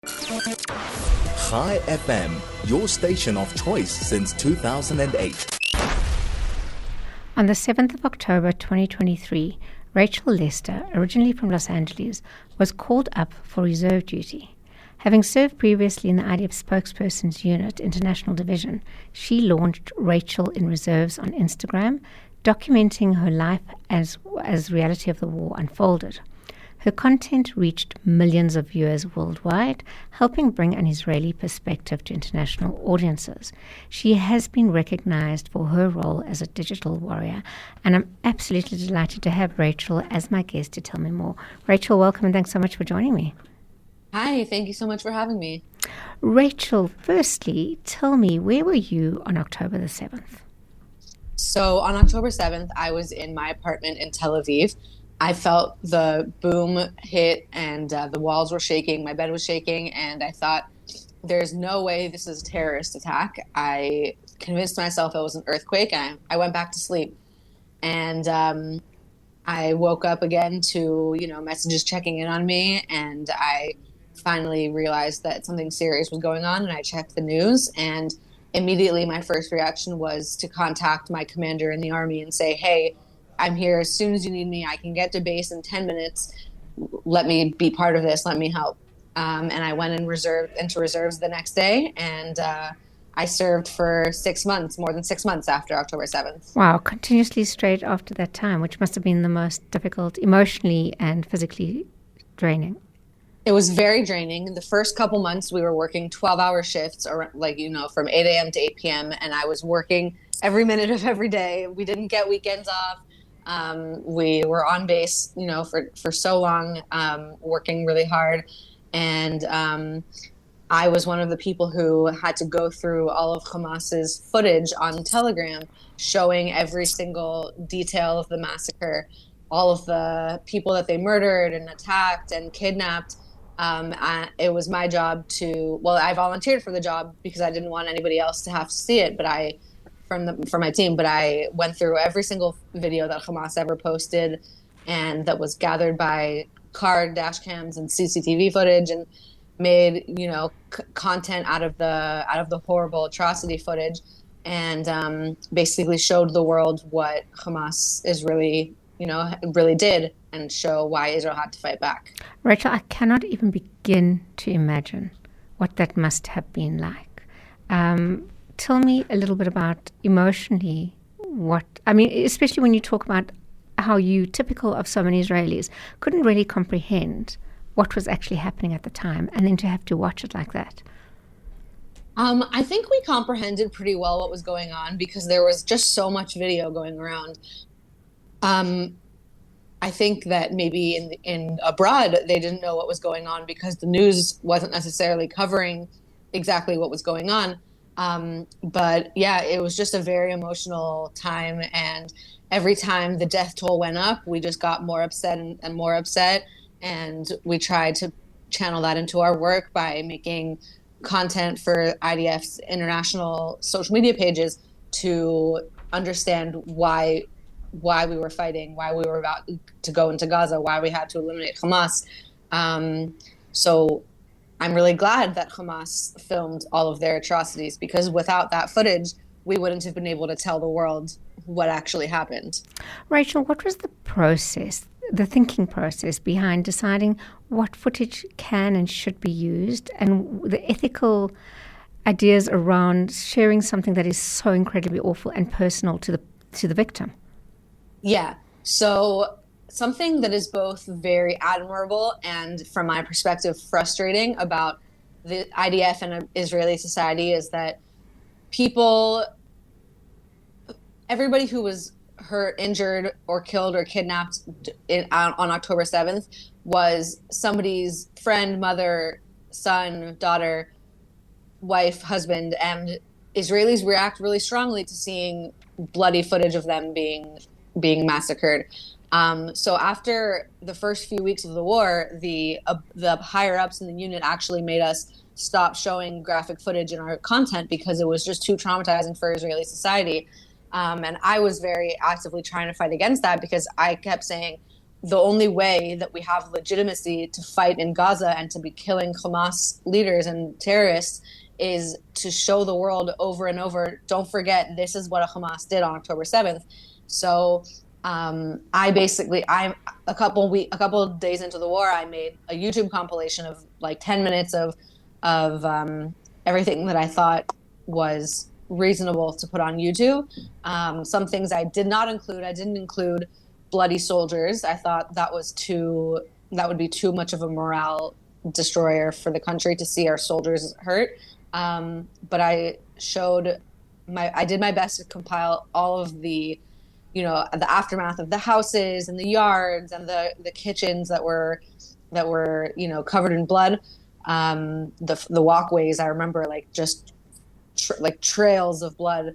Chai FM, your station of choice since 2008. On the 7th of October 2023, Rachel Lester, originally from Los Angeles, was called up for reserve duty. Having served previously in the IDF Spokesperson's Unit International Division, she launched Rachel in Reserves on Instagram, documenting her life as reality of the war unfolded. Her content reached millions of viewers worldwide, helping bring an Israeli perspective to international audiences. She has been recognized for her role as a digital warrior, and I'm absolutely delighted to have Rachel as my guest to tell me more. Rachel, welcome, and thanks so much for joining me. Hi, thank you so much for having me. Rachel, firstly, tell me, where were you on October the 7th? So on October 7th, I was in my apartment in Tel Aviv. I felt the boom hit and the walls were shaking, my bed was shaking, and I thought, there's no way this is a terrorist attack. I convinced myself it was an earthquake, and I went back to sleep. And I woke up again to, messages checking in on me, and I finally realized that something serious was going on, and I checked the news, and immediately my first reaction was to contact my commander in the army and say, hey, I'm here as soon as you need me. I can get to base in 10 minutes. Let me be part of this. Let me help. And I went into reserves the next day, and I served for 6 months, more than 6 months after October 7th. Wow, continuously straight after that time, which must have been the most difficult emotionally and physically draining. It was very draining. The first couple months we were working 12-hour shifts, or from 8 a.m. to 8 p.m. And I was working every minute of every day. We didn't get weekends off. We were on base, for so long, working really hard. And I was one of the people who had to go through all of Hamas's footage on Telegram, showing every single detail of the massacre, all of the people that they murdered and attacked and kidnapped. It was my job I volunteered for the job because I didn't want anybody else to have to see it, for my team, but I went through every single video that Hamas ever posted and that was gathered by car dash cams and CCTV footage, and made, content out of the horrible atrocity footage, and basically showed the world what Hamas is really did, and show why Israel had to fight back. Rachel, I cannot even begin to imagine what that must have been like. Tell me a little bit about emotionally especially when you talk about how you, typical of so many Israelis, couldn't really comprehend what was actually happening at the time, and then to have to watch it like that. I think we comprehended pretty well what was going on because there was just so much video going around. I think that maybe in abroad they didn't know what was going on because the news wasn't necessarily covering exactly what was going on. But yeah, it was just a very emotional time, and every time the death toll went up, we just got more upset and more upset, and we tried to channel that into our work by making content for IDF's international social media pages to understand why we were fighting, why we were about to go into Gaza, why we had to eliminate Hamas. So I'm really glad that Hamas filmed all of their atrocities, because without that footage, we wouldn't have been able to tell the world what actually happened. Rachel, what was the process, the thinking process behind deciding what footage can and should be used, and the ethical ideas around sharing something that is so incredibly awful and personal to the victim? Yeah. So something that is both very admirable and, from my perspective, frustrating about the IDF and Israeli society is that everybody who was hurt, injured, or killed or kidnapped on October 7th was somebody's friend, mother, son, daughter, wife, husband, and Israelis react really strongly to seeing bloody footage of them being massacred. So after the first few weeks of the war, the higher ups in the unit actually made us stop showing graphic footage in our content because it was just too traumatizing for Israeli society. And I was very actively trying to fight against that because I kept saying, the only way that we have legitimacy to fight in Gaza and to be killing Hamas leaders and terrorists is to show the world over and over, don't forget, this is what Hamas did on October 7th. So I'm a couple of days into the war, I made a YouTube compilation of like 10 minutes of everything that I thought was reasonable to put on YouTube. Some things I did not include. I didn't include bloody soldiers. I thought that would be too much of a morale destroyer for the country to see our soldiers hurt. But I did my best to compile all of the, the aftermath of the houses and the yards and the kitchens that were covered in blood. The walkways, I remember like just trails of blood.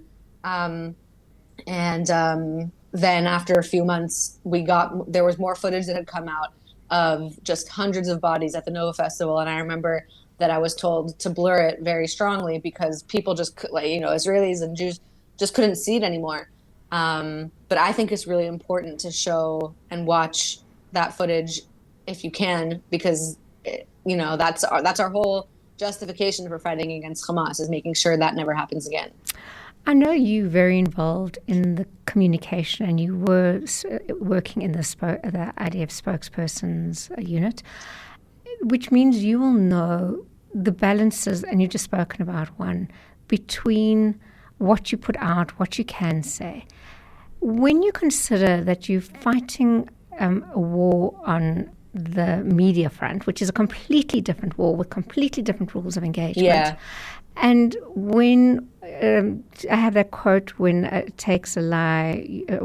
Then after a few months, there was more footage that had come out of just hundreds of bodies at the Nova Festival. And I remember that I was told to blur it very strongly because people just, Israelis and Jews just couldn't see it anymore. But I think it's really important to show and watch that footage if you can, because, that's our whole justification for fighting against Hamas, is making sure that never happens again. I know you're very involved in the communication, and you were working in the IDF spokesperson's unit, which means you will know the balances, and you've just spoken about one, between what you put out, what you can say. When you consider that you're fighting a war on the media front, which is a completely different war with completely different rules of engagement. Yeah. And when I have that quote, when it takes a lie, a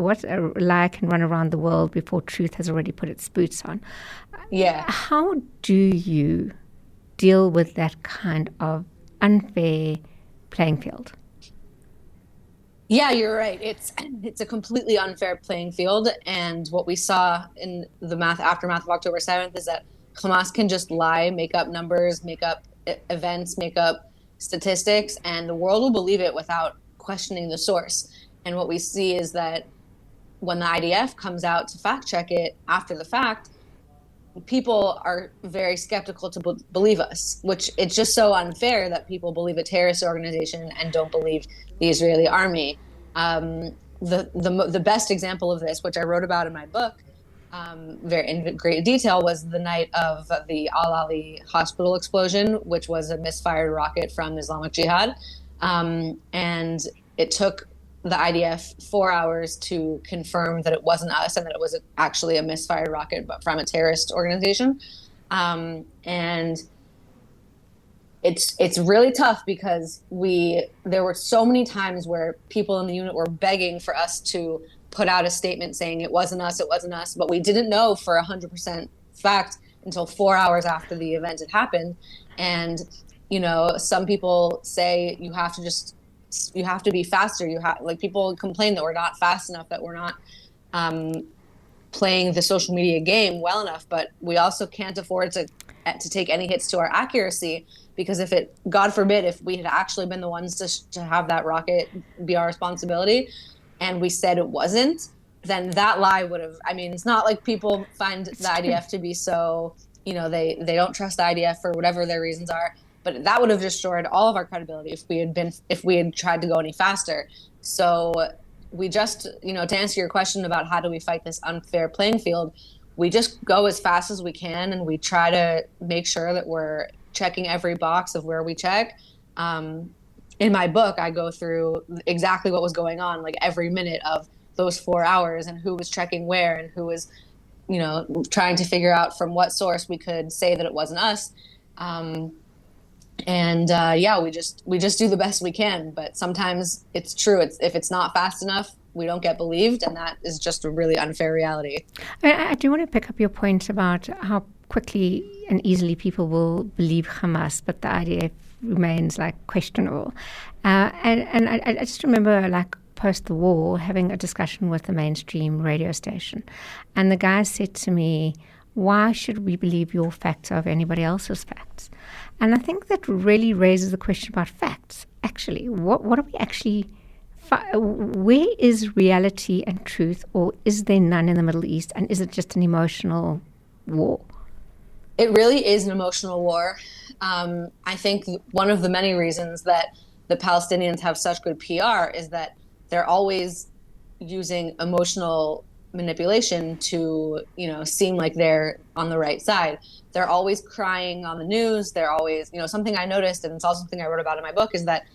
lie can run around the world before truth has already put its boots on. Yeah. How do you deal with that kind of unfair playing field? Yeah, you're right. It's a completely unfair playing field. And what we saw in the aftermath of October 7th is that Hamas can just lie, make up numbers, make up events, make up statistics, and the world will believe it without questioning the source. And what we see is that when the IDF comes out to fact check it after the fact, people are very skeptical to believe us, which it's just so unfair that people believe a terrorist organization and don't believe the Israeli army. The best example of this, which I wrote about in my book, very in great detail, was the night of the Al-Ali hospital explosion, which was a misfired rocket from Islamic Jihad. And it took the IDF 4 hours to confirm that it wasn't us and that it was actually a misfired rocket, but from a terrorist organization. And it's really tough because there were so many times where people in the unit were begging for us to put out a statement saying it wasn't us, but we didn't know for 100% fact until 4 hours after the event had happened. And, some people say you have to be faster. People complain that we're not fast enough, that we're not playing the social media game well enough, but we also can't afford to take any hits to our accuracy, because God forbid, if we had actually been the ones to have that rocket be our responsibility, and we said it wasn't, then that lie would have, it's not like people find the IDF to be so, they don't trust the IDF for whatever their reasons are, but that would have destroyed all of our credibility if we had tried to go any faster. So we just, to answer your question about how do we fight this unfair playing field, we just go as fast as we can, and we try to make sure that we're checking every box of where we check. In my book, I go through exactly what was going on, like every minute of those 4 hours, and who was checking where, and who was, trying to figure out from what source we could say that it wasn't us. We just do the best we can. But sometimes it's true. If it's not fast enough, we don't get believed, and that is just a really unfair reality. I do want to pick up your point about how quickly and easily people will believe Hamas, but the IDF remains questionable. And I just remember post the war having a discussion with the mainstream radio station, and the guy said to me, why should we believe your facts over anybody else's facts? And I think that really raises the question about facts. Actually, what are we actually where is reality and truth, or is there none in the Middle East, and is it just an emotional war? It really is an emotional war. I think one of the many reasons that the Palestinians have such good PR is that they're always using emotional manipulation to, seem like they're on the right side. They're always crying on the news. They're always, something I noticed, and it's also something I wrote about in my book, is that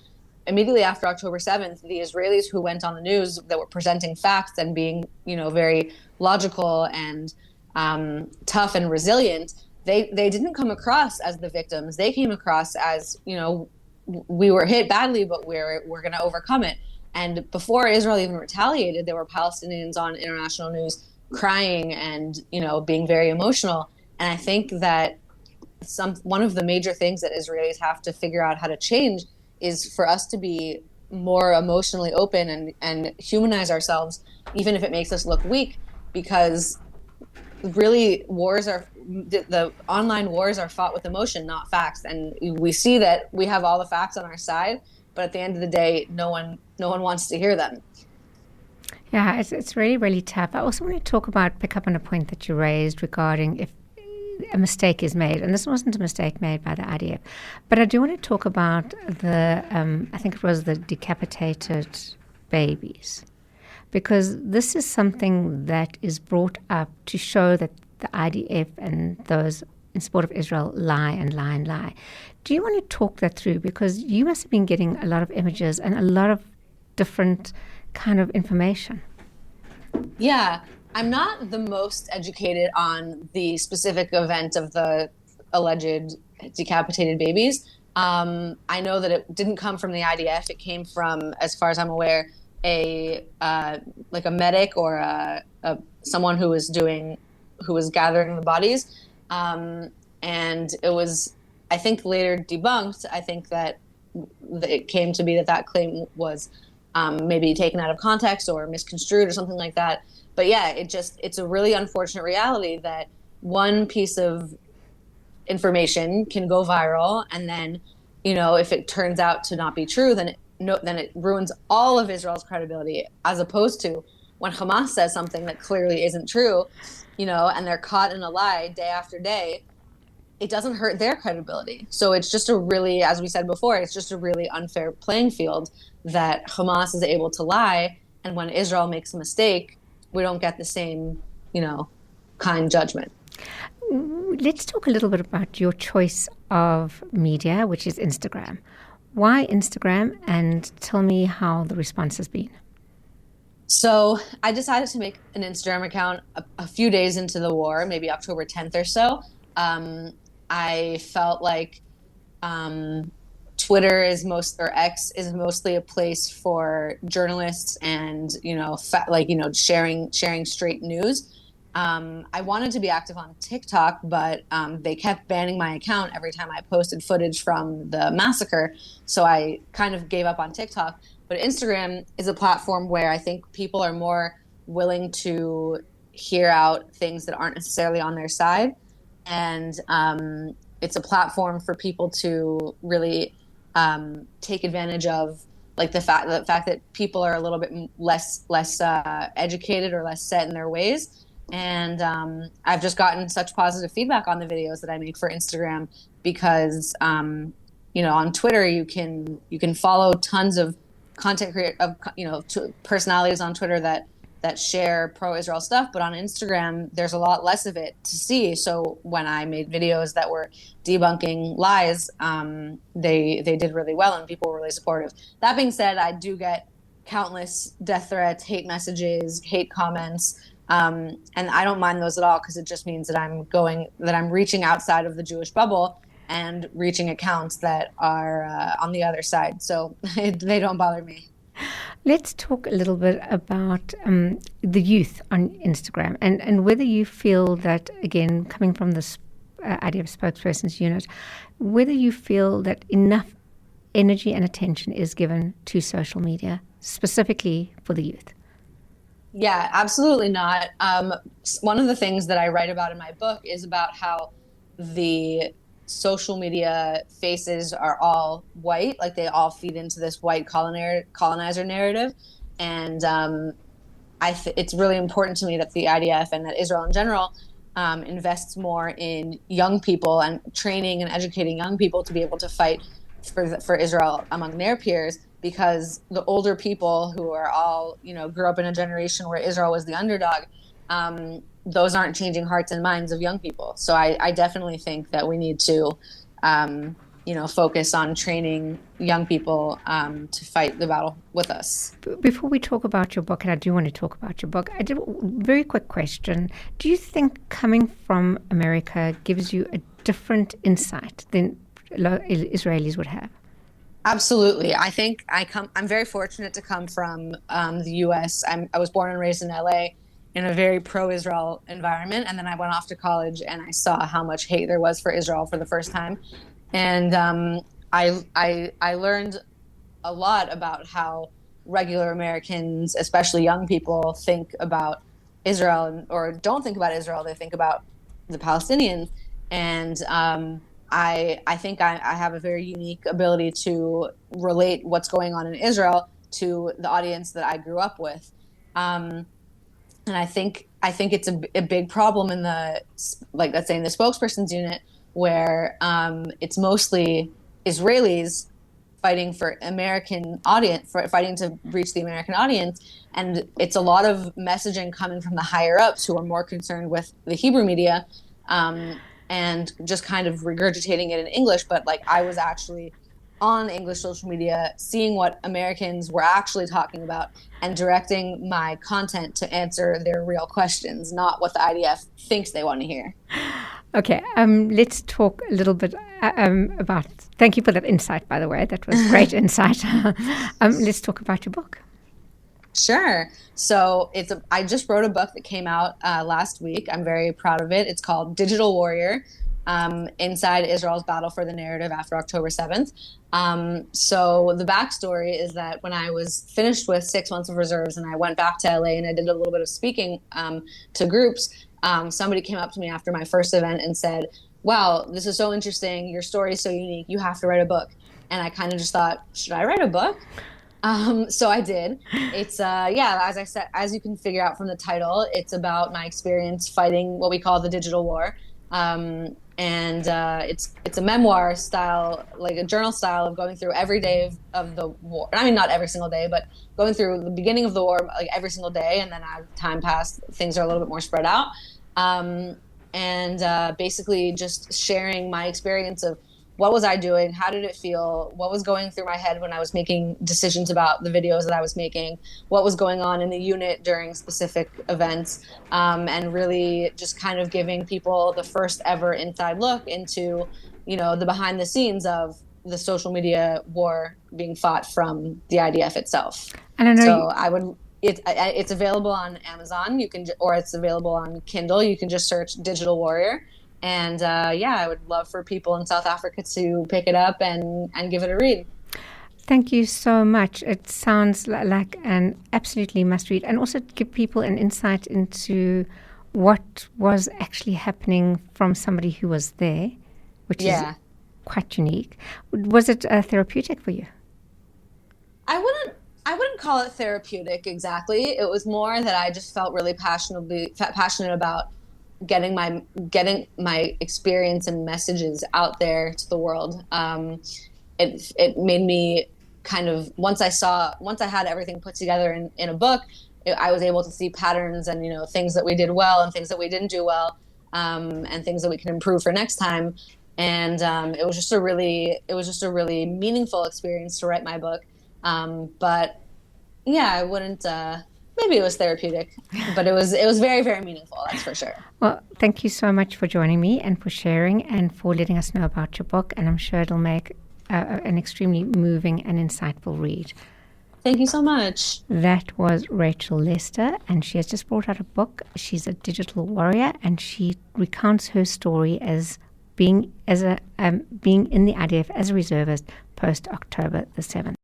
immediately after October 7th, the Israelis who went on the news that were presenting facts and being, very logical and tough and resilient, they didn't come across as the victims. They came across as, we were hit badly, but we're going to overcome it. And before Israel even retaliated, there were Palestinians on international news crying and, being very emotional. And I think that one of the major things that Israelis have to figure out how to change is for us to be more emotionally open and humanize ourselves, even if it makes us look weak, because really the online wars are fought with emotion, not facts. And we see that we have all the facts on our side, but at the end of the day, no one wants to hear them. Yeah, it's really, really tough. I also want to pick up on a point that you raised regarding if a mistake is made, and this wasn't a mistake made by the IDF, but I do want to talk about I think it was the decapitated babies, because this is something that is brought up to show that the IDF and those in support of Israel lie and lie and lie. Do you want to talk that through? Because you must have been getting a lot of images and a lot of different kind of information. Yeah, I'm not the most educated on the specific event of the alleged decapitated babies. I know that it didn't come from the IDF. It came from, as far as I'm aware, a medic or someone who was gathering the bodies. And it was, I think, later debunked. I think that it came to be that claim was maybe taken out of context or misconstrued or something like that. But yeah, it's a really unfortunate reality that one piece of information can go viral, and then, if it turns out to not be true, then it ruins all of Israel's credibility, as opposed to when Hamas says something that clearly isn't true, and they're caught in a lie day after day, it doesn't hurt their credibility. So it's just as we said before, it's just a really unfair playing field that Hamas is able to lie, and when Israel makes a mistake, we don't get the same, kind judgment. Let's talk a little bit about your choice of media, which is Instagram. Why Instagram? And tell me how the response has been. So I decided to make an Instagram account a few days into the war, maybe October 10th or so. I felt like Twitter or X is mostly a place for journalists and, sharing straight news. I wanted to be active on TikTok, but they kept banning my account every time I posted footage from the massacre. So I kind of gave up on TikTok. But Instagram is a platform where I think people are more willing to hear out things that aren't necessarily on their side. And it's a platform for people to really take advantage of, like the fact that people are a little bit less educated or less set in their ways. And I've just gotten such positive feedback on the videos that I make for Instagram, because on Twitter you can follow tons of content personalities on Twitter that share pro-Israel stuff, but on Instagram there's a lot less of it to see. So when I made videos that were debunking lies, they did really well and people were really supportive. That being said, I do get countless death threats, hate messages, hate comments, and I don't mind those at all, because it just means that I'm reaching outside of the Jewish bubble and reaching accounts that are on the other side. So they don't bother me. Let's talk a little bit about the youth on Instagram and whether you feel that, again, coming from this IDF spokesperson's unit, whether you feel that enough energy and attention is given to social media, specifically for the youth. Yeah, absolutely not. One of the things that I write about in my book is about how the social media faces are all white, like they all feed into this white colonizer narrative. And it's really important to me that the IDF and that Israel in general invests more in young people and training and educating young people to be able to fight for Israel among their peers, because the older people who are all, grew up in a generation where Israel was the underdog, those aren't changing hearts and minds of young people. So I definitely think that we need to, focus on training young people to fight the battle with us. Before we talk about your book, and I do want to talk about your book, I did a very quick question. Do you think coming from America gives you a different insight than Israelis would have? Absolutely. I think I'm very fortunate to come from the U.S. I was born and raised in L.A. in a very pro-Israel environment, and then I went off to college and I saw how much hate there was for Israel for the first time. And I learned a lot about how regular Americans, especially young people, think about Israel, or don't think about Israel. They think about the Palestinians. And I think I have a very unique ability to relate what's going on in Israel to the audience that I grew up with. And I think it's a big problem in let's say in the spokesperson's unit, where it's mostly Israelis fighting for American audience, fighting to reach the American audience. And it's a lot of messaging coming from the higher ups who are more concerned with the Hebrew media, and just kind of regurgitating it in English. But I was actually on English social media, seeing what Americans were actually talking about and directing my content to answer their real questions, not what the IDF thinks they want to hear. Okay, let's talk a little bit about, thank you for that insight, by the way. That was great insight. Let's talk about your book. Sure. So I just wrote a book that came out last week. I'm very proud of it. It's called Digital Warrior, Inside Israel's Battle for the Narrative After October 7th. So the backstory is that when I was finished with 6 months of reserves and I went back to LA and I did a little bit of speaking to groups, somebody came up to me after my first event and said, wow, this is so interesting. Your story is so unique. You have to write a book. And I kind of just thought, should I write a book? So I did. It's, as I said, as you can figure out from the title, it's about my experience fighting what we call the digital war. And it's a memoir style, like a journal style of going through every day of the war. I mean, not every single day, but going through the beginning of the war, like every single day. And then as time passed, things are a little bit more spread out. Basically just sharing my experience of what was I doing? How did it feel? What was going through my head when I was making decisions about the videos that I was making? What was going on in the unit during specific events? And really just kind of giving people the first ever inside look into, the behind the scenes of the social media war being fought from the IDF itself. And I know it's available on Amazon. Or it's available on Kindle. You can just search Digital Warrior. And I would love for people in South Africa to pick it up and give it a read. Thank you so much. It sounds like an absolutely must read, and also give people an insight into what was actually happening from somebody who was there, which is quite unique. Was it therapeutic for you? I wouldn't call it therapeutic exactly. It was more that I just felt really passionate about getting my experience and messages out there to the world. It made me kind of, once I had everything put together in a book, I was able to see patterns and, things that we did well and things that we didn't do well, and things that we can improve for next time. And it was just a really meaningful experience to write my book. But I wouldn't, maybe it was therapeutic, but it was very, very meaningful. That's for sure. Well, thank you so much for joining me and for sharing and for letting us know about your book. And I'm sure it'll make an extremely moving and insightful read. Thank you so much. That was Rachel Lester, and she has just brought out a book. She's a digital warrior, and she recounts her story as being in the IDF as a reservist post October the 7th.